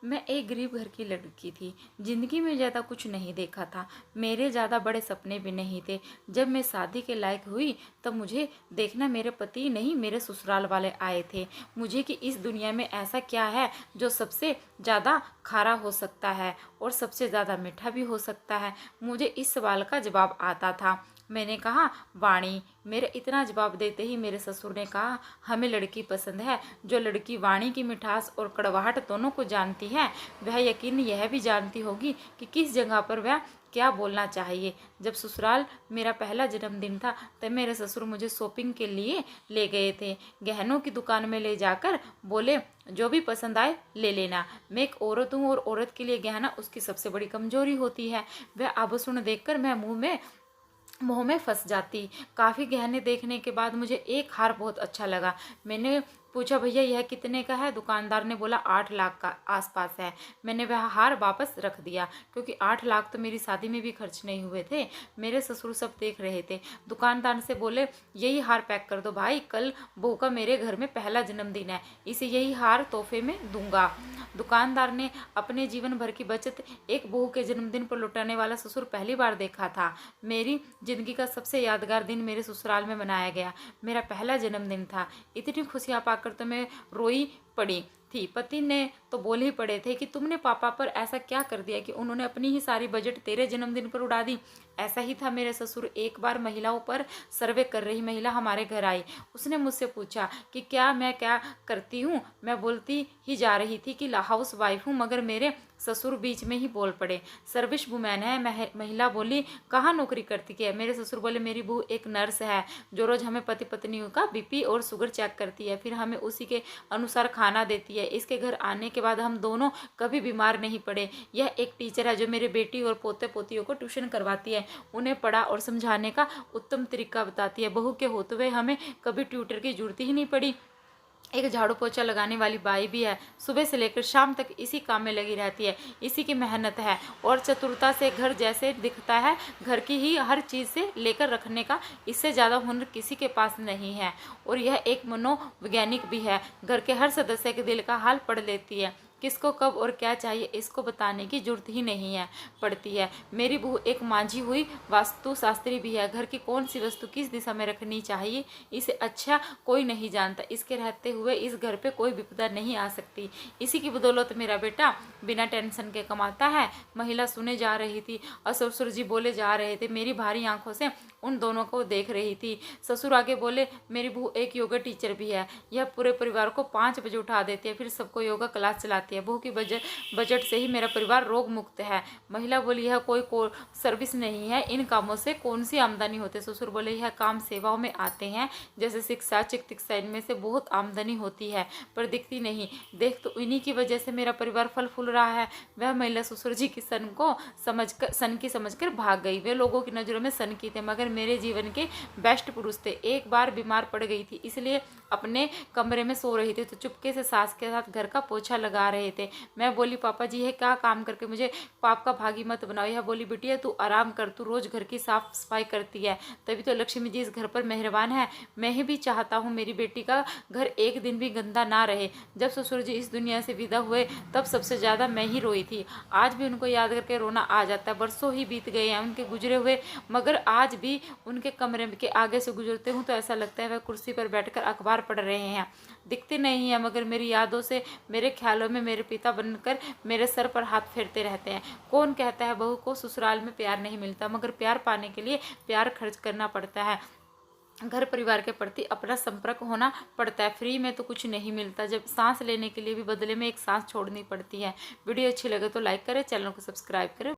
मैं एक गरीब घर की लड़की थी। जिंदगी में ज़्यादा कुछ नहीं देखा था। मेरे ज़्यादा बड़े सपने भी नहीं थे। जब मैं शादी के लायक हुई तब मुझे देखना मेरे पति नहीं मेरे ससुराल वाले आए थे। मुझे कि इस दुनिया में ऐसा क्या है जो सबसे ज़्यादा खारा हो सकता है और सबसे ज़्यादा मीठा भी हो सकता है। मुझे इस सवाल का जवाब आता था। मैंने कहा, वाणी। मेरे इतना जवाब देते ही मेरे ससुर ने कहा, हमें लड़की पसंद है जो लड़की वाणी की मिठास और कड़वाहट दोनों को जानती है। वह यकीन यह भी जानती होगी कि किस जगह पर वह क्या बोलना चाहिए। जब ससुराल मेरा पहला जन्मदिन था तब मेरे ससुर मुझे शॉपिंग के लिए ले गए थे। गहनों की दुकान में ले जाकर बोले, जो भी पसंद आए ले लेना। मैं एक औरत हूँ और औरत के लिए गहना उसकी सबसे बड़ी कमजोरी होती है। वह आभूषण देखकर मैं मुंह में फंस जाती। काफ़ी गहने देखने के बाद मुझे एक हार बहुत अच्छा लगा। मैंने पूछा, भैया यह कितने का है? दुकानदार ने बोला 8 लाख का आसपास है। मैंने वह हार वापस रख दिया क्योंकि 8 लाख तो मेरी शादी में भी खर्च नहीं हुए थे। मेरे ससुर सब देख रहे थे। दुकानदार से बोले, यही हार पैक कर दो भाई, कल बहू का मेरे घर में पहला जन्मदिन है, इसे यही हार तोहफे में दूंगा। दुकानदार ने अपने जीवन भर की बचत एक बहू के जन्मदिन पर लुटाने वाला ससुर पहली बार देखा था। मेरी जिंदगी का सबसे यादगार दिन मेरे ससुराल में मनाया गया। मेरा पहला जन्मदिन था। इतनी खुशियां पाकर तो मैं रोई पड़ी थी। पति ने तो बोल ही पड़े थे कि तुमने पापा पर ऐसा क्या कर दिया कि उन्होंने अपनी ही सारी बजट तेरे जन्मदिन पर उड़ा दी। ऐसा ही था मेरे ससुर। एक बार महिलाओं पर सर्वे कर रही महिला हमारे घर आई। उसने मुझसे पूछा कि मैं क्या करती हूँ। मैं बोलती ही जा रही थी कि हाउस वाइफ हूँ, मगर मेरे ससुर बीच में ही बोल पड़े, सर्विस वुमेन है। महिला बोली, कहाँ नौकरी करती है? मेरे ससुर बोले, मेरी बहू एक नर्स है जो रोज हमें पति पत्नियों का बीपी और शुगर चेक करती है, फिर हमें उसी के अनुसार खाना देती है। इसके घर आने के बाद हम दोनों कभी बीमार नहीं पड़े। यह एक टीचर है जो मेरे बेटी और पोते पोतियों को ट्यूशन करवाती है, उन्हें पढ़ा और समझाने का उत्तम तरीका बताती है। बहू के होते हुए हमें कभी ट्यूटर की जरूरत ही नहीं पड़ी। एक झाड़ू पोछा लगाने वाली बाई भी है, सुबह से लेकर शाम तक इसी काम में लगी रहती है। इसी की मेहनत है और चतुरता से घर जैसे दिखता है, घर की ही हर चीज़ से लेकर रखने का इससे ज़्यादा हुनर किसी के पास नहीं है। और यह एक मनोवैज्ञानिक भी है, घर के हर सदस्य के दिल का हाल पढ़ लेती है। किसको कब और क्या चाहिए इसको बताने की जरूरत ही नहीं है पड़ती है। मेरी बहू एक मांझी हुई वास्तु शास्त्री भी है। घर की कौन सी वस्तु किस दिशा में रखनी चाहिए इसे अच्छा कोई नहीं जानता। इसके रहते हुए इस घर पे कोई विपदा नहीं आ सकती। इसी की बदौलत मेरा बेटा बिना टेंशन के कमाता है। महिला सुने जा रही थी और ससुर जी बोले जा रहे थे। मेरी भारी आंखों से उन दोनों को देख रही थी। ससुर आगे बोले, मेरी बहू एक योगा टीचर भी है। यह पूरे परिवार को 5 बजे उठा देती है, फिर सबको योगा क्लास चलाती है। बहू की बजट से ही मेरा परिवार रोग मुक्त है। महिला बोली, यह कोई सर्विस नहीं है, इन कामों से कौन सी आमदनी होती? ससुर बोले, यह काम सेवाओं में आते हैं, जैसे शिक्षा चिकित्सा, इनमें से बहुत आमदनी होती है पर दिखती नहीं। देख तो इन्हीं की वजह से मेरा परिवार फल फूल रहा है। वह महिला ससुर जी की सन की समझकर भाग गई। वे लोगों की नज़रों में सन की थे मगर मेरे जीवन के बेस्ट पुरुष थे। एक बार बीमार पड़ गई थी, इसलिए अपने कमरे में सो रही थी तो चुपके से सास के साथ घर का पोछा लगा रहे थे। मैं बोली, पापा जी है क्या काम करके मुझे पाप का भागी मत बनाओ। यह बोली, बिटिया तू आराम कर, तू रोज घर की साफ सफाई करती है, तभी तो लक्ष्मी जी इस घर पर मेहरबान है। मैं भी चाहता हूँ मेरी बेटी का घर एक दिन भी गंदा ना रहे। जब ससुर जी इस दुनिया से विदा हुए तब सबसे ज्यादा मैं ही रोई थी। आज भी उनको याद करके रोना आ जाता है। बरसों ही बीत गए हैं उनके गुजरे हुए, मगर आज भी उनके कमरे के आगे से गुजरते हूँ तो ऐसा लगता है वह कुर्सी पर बैठकर अखबार पढ़ रहे हैं। दिखते नहीं है मगर मेरी यादों से, मेरे ख्यालों में मेरे पिता बनकर मेरे सर पर हाथ फेरते रहते हैं। कौन कहता है बहू को ससुराल में प्यार नहीं मिलता, मगर प्यार पाने के लिए प्यार खर्च करना पड़ता है। घर परिवार के प्रति अपना संपर्क होना पड़ता है। फ्री में तो कुछ नहीं मिलता। जब सांस लेने के लिए भी बदले में एक सांस छोड़नी पड़ती है। वीडियो अच्छी लगे तो लाइक करें, चैनल को सब्सक्राइब करें।